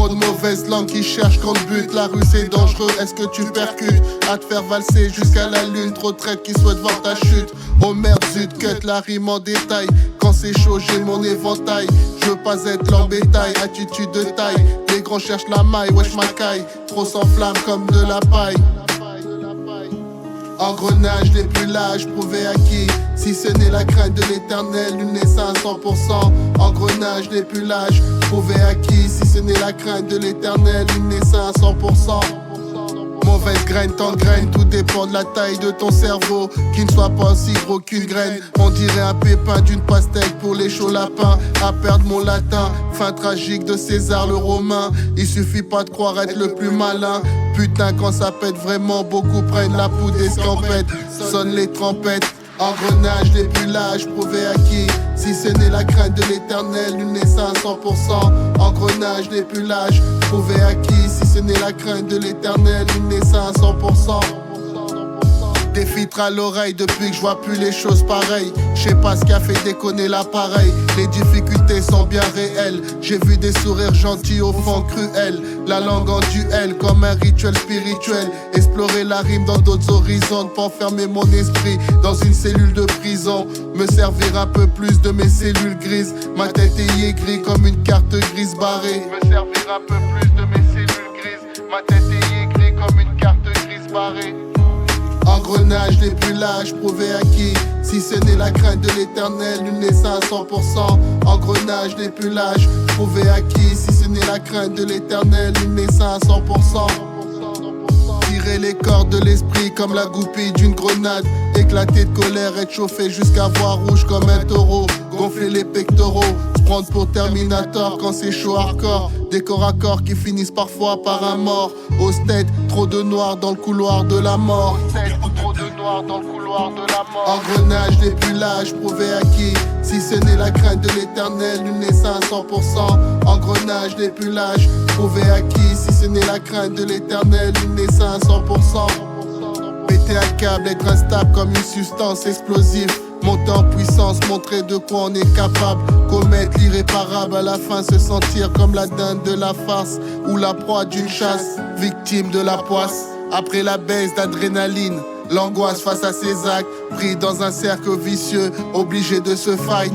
Trop de mauvaises langues qui cherchent qu'on but. La rue c'est dangereux, est-ce que tu percutes? À te faire valser jusqu'à la lune. Trop de traites qui souhaitent voir ta chute. Oh merde zut, cut la rime en détail. Quand c'est chaud j'ai mon éventail. Je veux pas être l'embétail, attitude de taille. Les grands cherchent la maille, wesh ma caille. Trop s'enflamme comme de la paille. Engrenage n'est plus l'âge, prouvé à qui? Si ce n'est la crainte de l'éternel, une naissance à 100%. Engrenage n'est plus l'âge, prouvé à qui? Si ce n'est la crainte de l'éternel, une naissance à 100%. Mauvaise graine, t'engraine, tout dépend de la taille de ton cerveau. Qui ne soit pas aussi gros qu'une graine. On dirait un pépin d'une pastèque pour les chauds lapins. À perdre mon latin, fin tragique de César le Romain. Il suffit pas de croire être le plus malin. Putain, quand ça pète vraiment, beaucoup prennent la poudre et scampette. Sonnent les trompettes. Engrenage n'est plus l'âge, prouvé à qui? Si ce n'est la crainte de l'éternel, une naissance à 100%. Engrenage n'est plus l'âge, prouvé à qui? Si ce n'est la crainte de l'éternel, une naissance à 100%. Des filtres à l'oreille depuis que je vois plus les choses pareilles. Je sais pas ce qui a fait déconner l'appareil. Les difficultés sont bien réelles. J'ai vu des sourires gentils au fond cruels. La langue en duel comme un rituel spirituel. Explorer la rime dans d'autres horizons pour enfermer mon esprit dans une cellule de prison. Me servir un peu plus de mes cellules grises. Ma tête est aigrie comme une carte grise barrée. Me servir un peu plus de mes cellules grises. Ma tête est aigrie comme une carte grise barrée. Engrenage n'est plus l'âge, prouvé à qui? Si ce n'est la crainte de l'éternel, une naissance à 100%. Engrenage n'est plus l'âge, prouvé à qui? Si ce n'est la crainte de l'éternel, une naissance à 100%. Tirer les cordes de l'esprit comme la goupille d'une grenade. Éclater de colère, être chauffé jusqu'à voir rouge comme un taureau. Gonfler les pectoraux, se prendre pour Terminator quand c'est chaud hardcore. Des corps à corps qui finissent parfois par un mort. Au stead, trop de noir dans le couloir de la mort. Trop de noir dans le couloir de la mort. Engrenage n'est plus l'âge, prouvé à qui? Si ce n'est la crainte de l'éternel, une naissance à 100%. Engrenage n'est plus l'âge, prouvé à qui? Si ce n'est la crainte de l'éternel, une naissance à 100%. Péter un câble, être instable comme une substance explosive. Monter en puissance, montrer de quoi on est capable. Commettre l'irréparable, à la fin se sentir comme la dinde de la farce ou la proie d'une chasse, victime de la poisse. Après la baisse d'adrénaline, l'angoisse face à ses actes, pris dans un cercle vicieux, obligé de se fight.